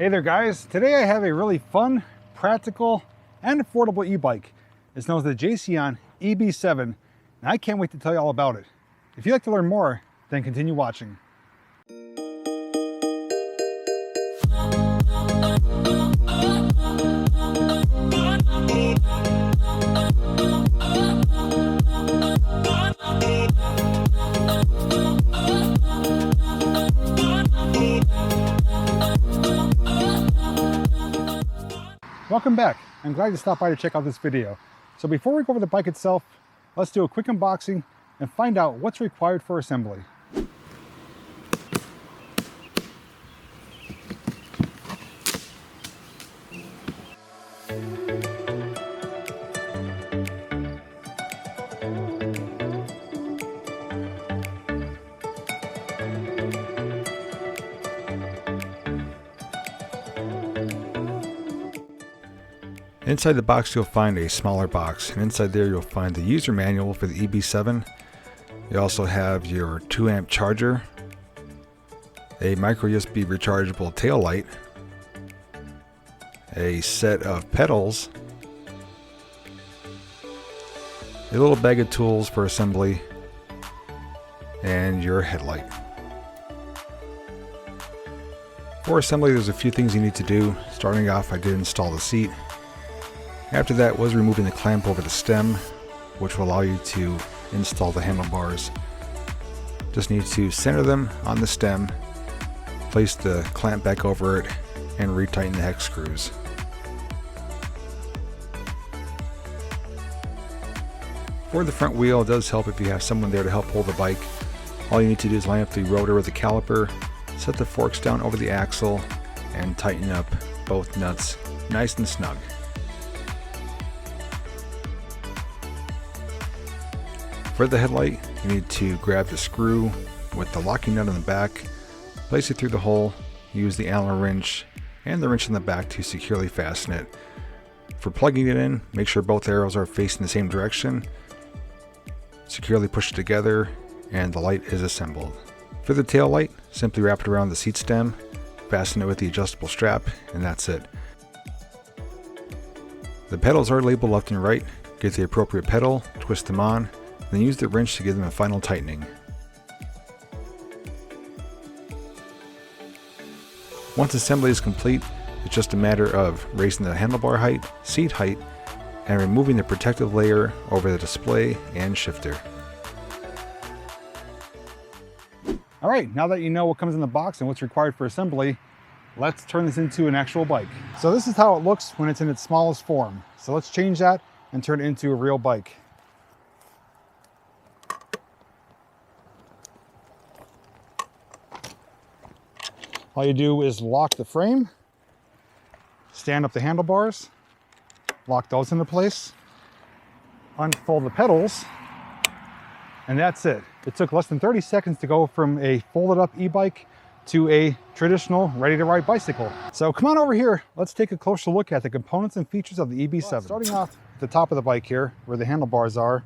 Hey there guys, today I have a really fun, practical, and affordable e-bike. It's known as the Jasion EB7, and I can't wait to tell you all about it. If you'd like to learn more, then continue watching. Welcome back. I'm glad you stopped by to check out this video. So before we go over the bike itself, let's do a quick unboxing and find out what's required for assembly. Inside the box you'll find a smaller box, and inside there you'll find the user manual for the EB7. You also have your 2-amp charger, a micro USB rechargeable tail light, a set of pedals, a little bag of tools for assembly, and your headlight. For assembly there's a few things you need to do. Starting off, I did install the seat. After that was removing the clamp over the stem, which will allow you to install the handlebars. Just need to center them on the stem, place the clamp back over it, and retighten the hex screws. For the front wheel, it does help if you have someone there to help pull the bike. All you need to do is line up the rotor with the caliper, set the forks down over the axle, and tighten up both nuts nice and snug. For the headlight, you need to grab the screw with the locking nut on the back, place it through the hole, use the Allen wrench and the wrench in the back to securely fasten it. For plugging it in, make sure both arrows are facing the same direction, securely push it together, and the light is assembled. For the tail light, simply wrap it around the seat stem, fasten it with the adjustable strap, and that's it. The pedals are labeled left and right. Get the appropriate pedal, twist them on, then use the wrench to give them a final tightening. Once assembly is complete, it's just a matter of raising the handlebar height, seat height, and removing the protective layer over the display and shifter. Alright, now that you know what comes in the box and what's required for assembly, let's turn this into an actual bike. So this is how it looks when it's in its smallest form. So let's change that and turn it into a real bike. All you do is lock the frame, stand up the handlebars, lock those into place, unfold the pedals, and that's it. It took less than 30 seconds to go from a folded up e-bike to a traditional ready-to-ride bicycle. So come on over here, let's take a closer look at the components and features of the EB7. Well, starting off at the top of the bike here, where the handlebars are,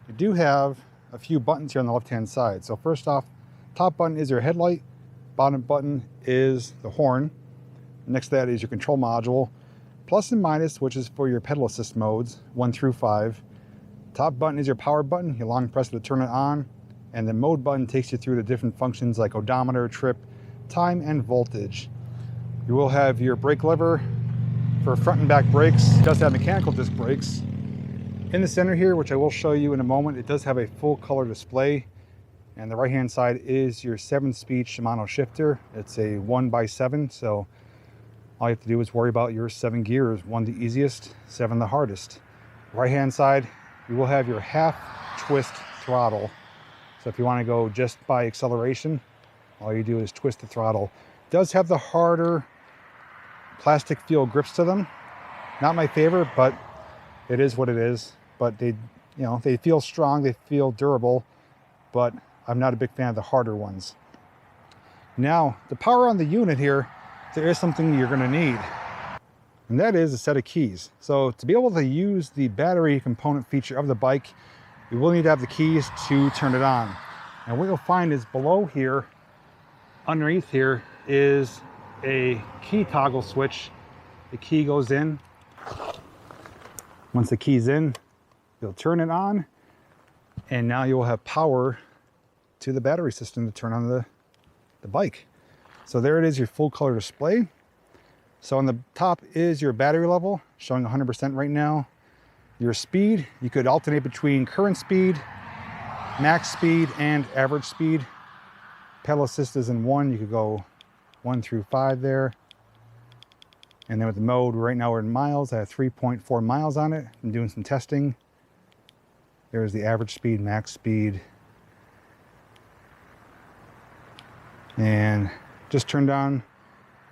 you do have a few buttons here on the left-hand side. So first off, top button is your headlight. Bottom button is the horn. Next to that is your control module. Plus and minus, which is for your pedal assist modes, 1 through 5. Top button is your power button. You long press it to turn it on. And the mode button takes you through the different functions like odometer, trip, time, and voltage. You will have your brake lever for front and back brakes. It does have mechanical disc brakes. In the center here, which I will show you in a moment, it does have a full color display. And the right hand side is your 7-speed Shimano shifter. It's a 1x7, so all you have to do is worry about your 7 gears, 1 the easiest, 7 the hardest. Right hand side, you will have your half twist throttle. So if you want to go just by acceleration, all you do is twist the throttle. It does have the harder plastic feel grips to them. Not my favorite, but it is what it is. But they feel strong, they feel durable, but I'm not a big fan of the harder ones. Now, the power on the unit here, there is something you're gonna need, and that is a set of keys. So to be able to use the battery component feature of the bike, you will need to have the keys to turn it on. And what you'll find is below here, underneath here, is a key toggle switch. The key goes in. Once the key's in, you'll turn it on, and now you'll have power to the battery system to turn on the bike. So there it is, your full color display. So on the top is your battery level, showing 100% right now. Your speed, you could alternate between current speed, max speed, and average speed. Pedal assist is in 1, you could go 1 through 5 there. And then with the mode, right now we're in miles. I have 3.4 miles on it. I'm doing some testing. There's the average speed, max speed. And just turned on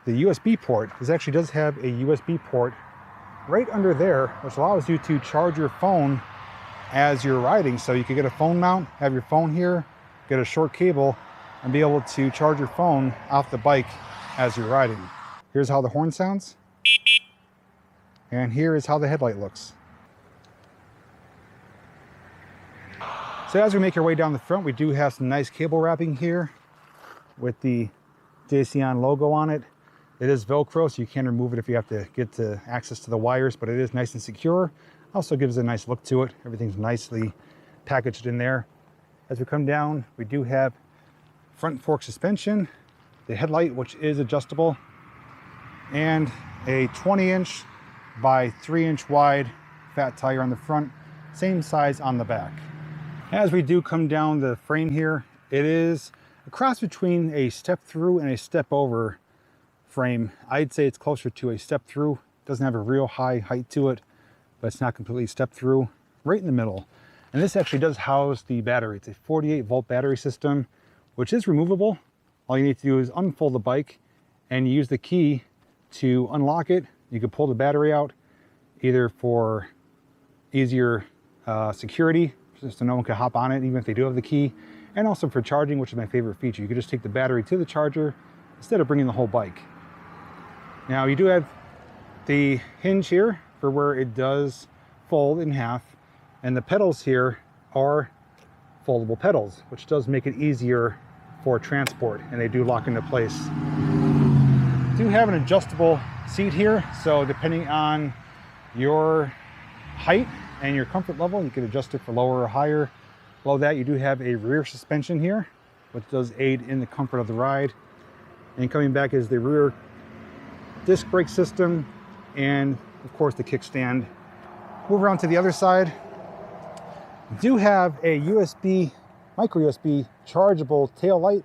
the USB port. This actually does have a USB port right under there, which allows you to charge your phone as you're riding. So you could get a phone mount, have your phone here, get a short cable, and be able to charge your phone off the bike as you're riding. Here's how the horn sounds. And here is how the headlight looks. So as we make our way down the front, we do have some nice cable wrapping here with the Jasion logo on it. It is Velcro, so you can remove it if you have to get to access to the wires, but it is nice and secure. Also gives a nice look to it. Everything's nicely packaged in there. As we come down, we do have front fork suspension, the headlight, which is adjustable, and a 20-inch by 3-inch wide fat tire on the front, same size on the back. As we do come down the frame here, it is a cross between a step through and a step over frame. I'd say it's closer to a step through. It doesn't have a real high height to it, but it's not completely step through, right in the middle. And this actually does house the battery. It's a 48-volt battery system, which is removable. All you need to do is unfold the bike and use the key to unlock it. You can pull the battery out either for easier security, just so no one can hop on it even if they do have the key, and also for charging, which is my favorite feature. You can just take the battery to the charger instead of bringing the whole bike. Now you do have the hinge here for where it does fold in half, and the pedals here are foldable pedals, which does make it easier for transport, and they do lock into place. Do have an adjustable seat here, so depending on your height and your comfort level, you can adjust it for lower or higher. Below that, you do have a rear suspension here, which does aid in the comfort of the ride. And coming back is the rear disc brake system, and of course the kickstand. Move around to the other side. You do have a USB, micro USB chargeable tail light.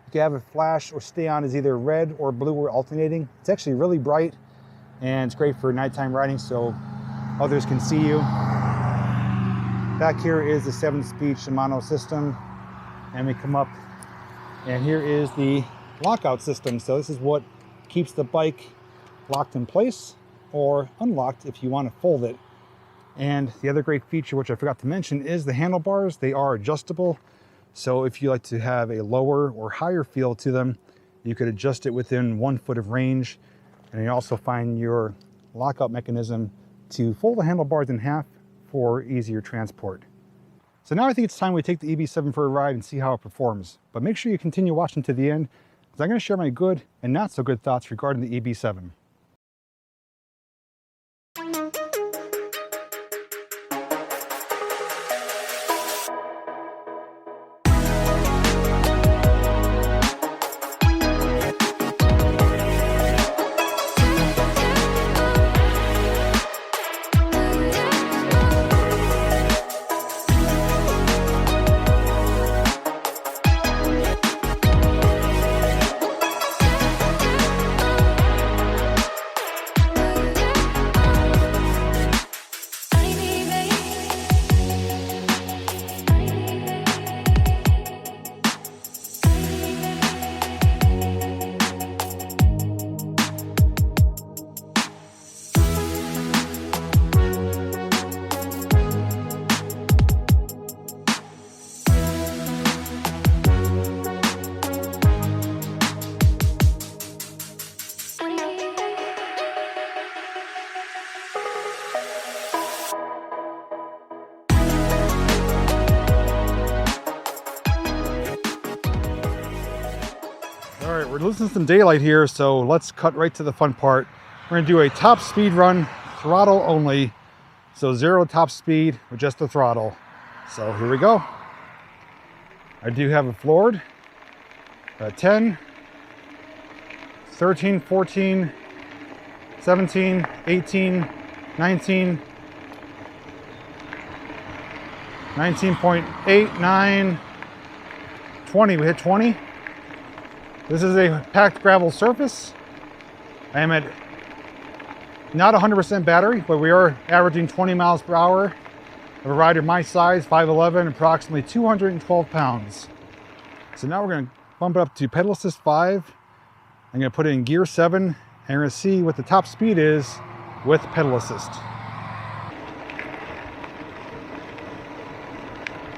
You can have it flash or stay on as either red or blue or alternating. It's actually really bright, and it's great for nighttime riding so others can see you. Back here is the 7-speed Shimano system, and we come up, and here is the lockout system. So this is what keeps the bike locked in place or unlocked if you want to fold it. And the other great feature, which I forgot to mention, is the handlebars. They are adjustable. So if you like to have a lower or higher feel to them, you could adjust it within 1 foot of range. And you also find your lockout mechanism to fold the handlebars in half for easier transport. So now I think it's time we take the EB7 for a ride and see how it performs. But make sure you continue watching to the end, because I'm going to share my good and not so good thoughts regarding the EB7. we're losing some daylight here, so let's cut right to the fun part. We're gonna do a top speed run, throttle only. So 0 top speed with just the throttle. So here we go. I do have it floored at 10, 13, 14, 17, 18, 19, 19.8, 9, 20. We hit 20. This is a packed gravel surface. I am at not 100% battery, but we are averaging 20 miles per hour of a rider my size, 5'11", approximately 212 pounds. So now we're going to bump it up to pedal assist 5. I'm going to put it in gear 7, and we're going to see what the top speed is with pedal assist.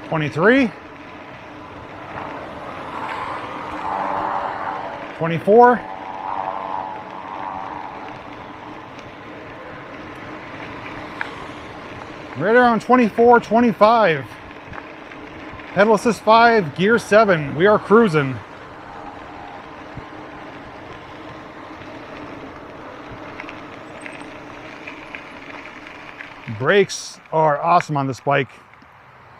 23, 24, right around 24, 25. Pedal assist 5, gear 7. We are cruising. Brakes are awesome on this bike.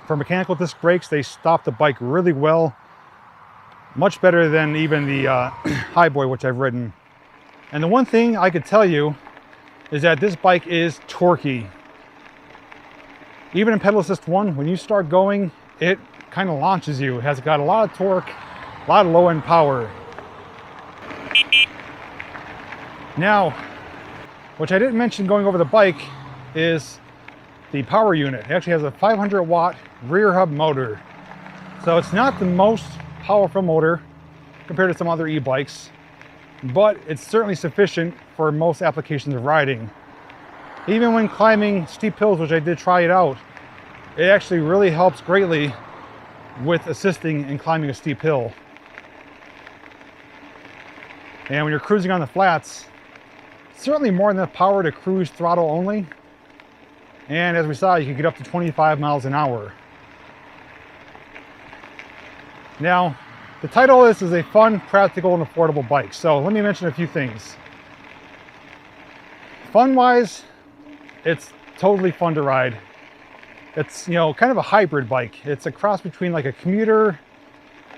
For mechanical disc brakes, they stop the bike really well. Much better than even the Highboy, which I've ridden. And the one thing I could tell you is that this bike is torquey. Even in pedal assist 1, when you start going, it kind of launches you. It has got a lot of torque, a lot of low end power. Now, which I didn't mention going over the bike, is the power unit. It actually has a 500 watt rear hub motor. So it's not the most powerful motor compared to some other e-bikes, but it's certainly sufficient for most applications of riding. Even when climbing steep hills, which I did try it out, it actually really helps greatly with assisting in climbing a steep hill. And when you're cruising on the flats, certainly more than enough power to cruise throttle only. And as we saw, you can get up to 25 miles an hour. Now, the title of this is a fun, practical, and affordable bike. So let me mention a few things. Fun-wise, it's totally fun to ride. It's, you know, kind of a hybrid bike. It's a cross between like a commuter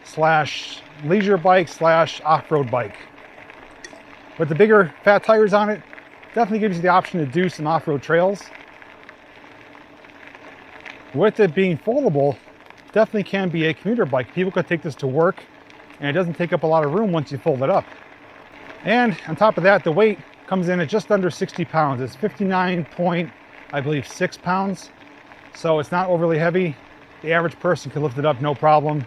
slash leisure bike slash off-road bike. With the bigger fat tires on it, definitely gives you the option to do some off-road trails. With it being foldable, definitely can be a commuter bike. People could take this to work, and it doesn't take up a lot of room once you fold it up. And on top of that, the weight comes in at just under 60 pounds. It's 59.6 pounds. So it's not overly heavy. The average person can lift it up no problem.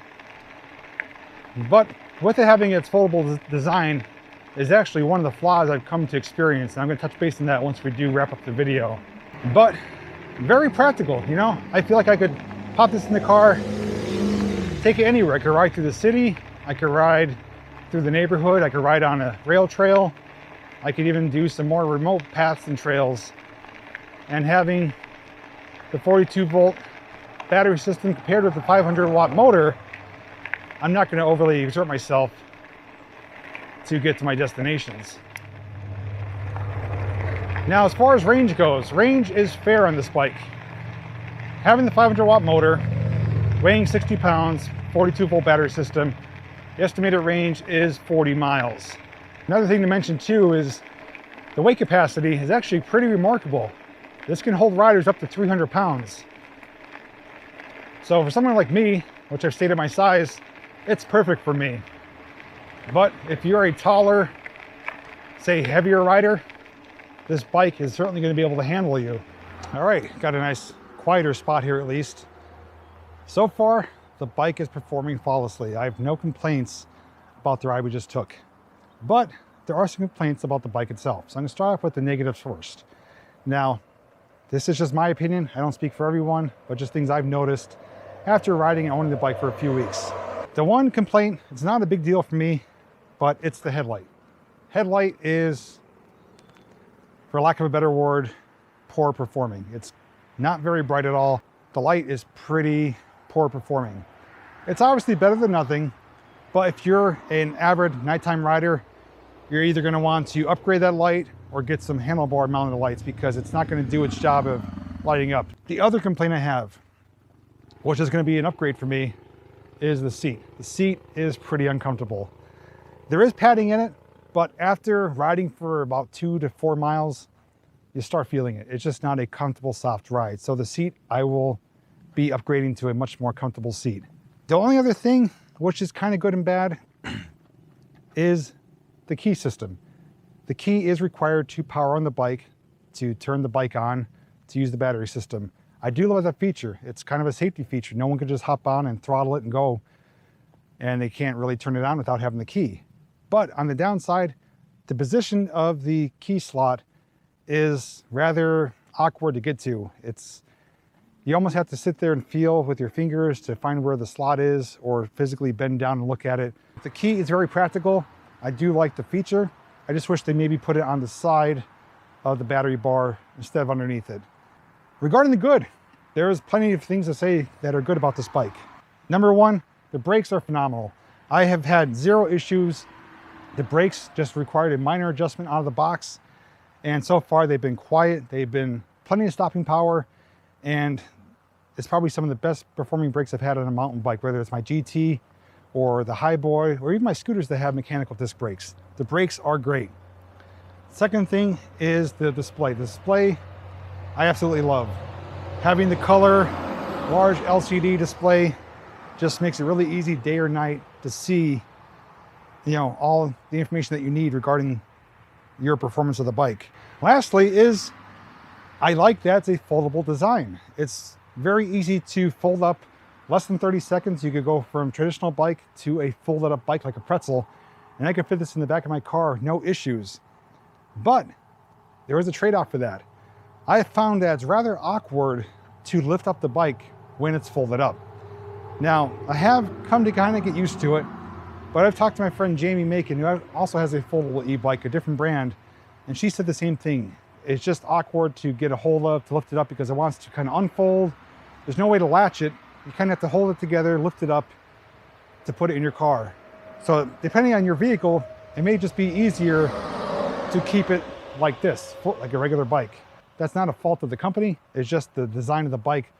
But with it having its foldable design is actually one of the flaws I've come to experience. And I'm going to touch base on that once we do wrap up the video. But very practical, you know? I feel like I could pop this in the car, take it anywhere. I could ride through the city. I could ride through the neighborhood. I could ride on a rail trail. I could even do some more remote paths and trails. And having the 42 volt battery system compared with the 500 watt motor, I'm not going to overly exert myself to get to my destinations. Now, as far as range goes, range is fair on this bike. Having the 500 watt motor, weighing 60 pounds, 42 volt battery system, the estimated range is 40 miles. Another thing to mention too is the weight capacity is actually pretty remarkable. This can hold riders up to 300 pounds. So for someone like me, which I've stated my size, it's perfect for me. But if you're a taller, say heavier rider, this bike is certainly going to be able to handle you. All right, got a nice quieter spot here at least. So far, the bike is performing flawlessly. I have no complaints about the ride we just took. But there are some complaints about the bike itself. So I'm going to start off with the negatives first. Now, this is just my opinion. I don't speak for everyone, but just things I've noticed after riding and owning the bike for a few weeks. The one complaint, it's not a big deal for me, but it's the headlight. Headlight is, for lack of a better word, poor performing. It's not very bright at all. The light is pretty poor performing. It's obviously better than nothing, But if you're an avid nighttime rider, you're either going to want to upgrade that light or get some handlebar mounted lights, because it's not going to do its job of lighting up. The other complaint I have, which is going to be an upgrade for me, is the seat. The seat is pretty uncomfortable. There is padding in it, but after riding for about 2 to 4 miles, you start feeling it. It's just not a comfortable, soft ride. So the seat, I will be upgrading to a much more comfortable seat. The only other thing, which is kind of good and bad, is the key system. The key is required to power on the bike, to turn the bike on, to use the battery system. I do love that feature. It's kind of a safety feature. No one can just hop on and throttle it and go, and they can't really turn it on without having the key. But on the downside, the position of the key slot is rather awkward to get to. You almost have to sit there and feel with your fingers to find where the slot is, or physically bend down and look at it. The key is very practical. I do like the feature. I just wish they maybe put it on the side of the battery bar instead of underneath it. Regarding the good, there's plenty of things to say that are good about this bike. Number one, the brakes are phenomenal. I have had 0 issues. The brakes just required a minor adjustment out of the box, and so far they've been quiet. They've been plenty of stopping power, and it's probably some of the best performing brakes I've had on a mountain bike, whether it's my GT or the Highboy, or even my scooters that have mechanical disc brakes. The brakes are great. Second thing is the display. The display, I absolutely love. Having the color, large LCD display just makes it really easy day or night to see, all the information that you need regarding your performance of the bike. Lastly is, I like that it's a foldable design. It's very easy to fold up. Less than 30 seconds, you could go from traditional bike to a folded up bike like a pretzel, and I could fit this in the back of my car, no issues. But there is a trade-off for that. I have found that it's rather awkward to lift up the bike when it's folded up. Now, I have come to kind of get used to it, but I've talked to my friend Jamie Macon, who also has a foldable e-bike, a different brand, and she said the same thing. It's just awkward to get a hold of, to lift it up, because it wants to kind of unfold. There's no way to latch it. You kind of have to hold it together, lift it up to put it in your car. So depending on your vehicle, it may just be easier to keep it like this, like a regular bike. That's not a fault of the company. It's just the design of the bike.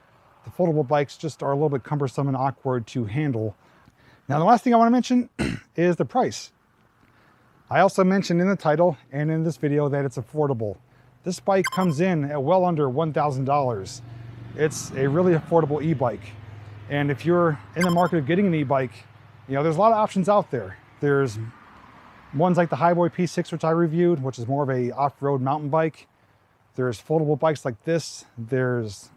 The foldable bikes just are a little bit cumbersome and awkward to handle. Now, the last thing I want to mention is the price. I also mentioned in the title and in this video that it's affordable. This bike comes in at well under $1,000. It's a really affordable e-bike. And if you're in the market of getting an e-bike, there's a lot of options out there. There's ones like the Highboy P6, which I reviewed, which is more of a off-road mountain bike. There's foldable bikes like this. There's,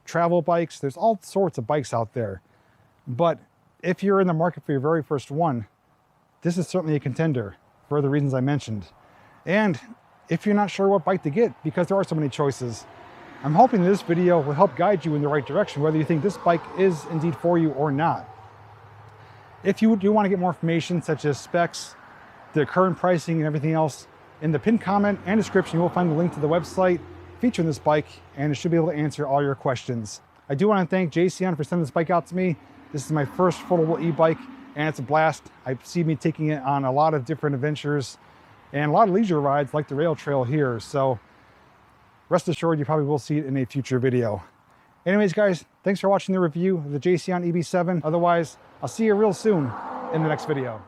travel bikes. There's all sorts of bikes out there. But if you're in the market for your very first one, this is certainly a contender for the reasons I mentioned. And if you're not sure what bike to get, because there are so many choices, I'm hoping this video will help guide you in the right direction, whether you think this bike is indeed for you or not. If you do want to get more information, such as specs, the current pricing, and everything else, in the pinned comment and description, you will find the link to the website featuring this bike, and it should be able to answer all your questions. I do want to thank Jasion for sending this bike out to me. This is my first foldable e-bike, and it's a blast. I see me taking it on a lot of different adventures and a lot of leisure rides like the rail trail here. So rest assured, you probably will see it in a future video. Anyways, guys, thanks for watching the review of the Jasion EB7. Otherwise, I'll see you real soon in the next video.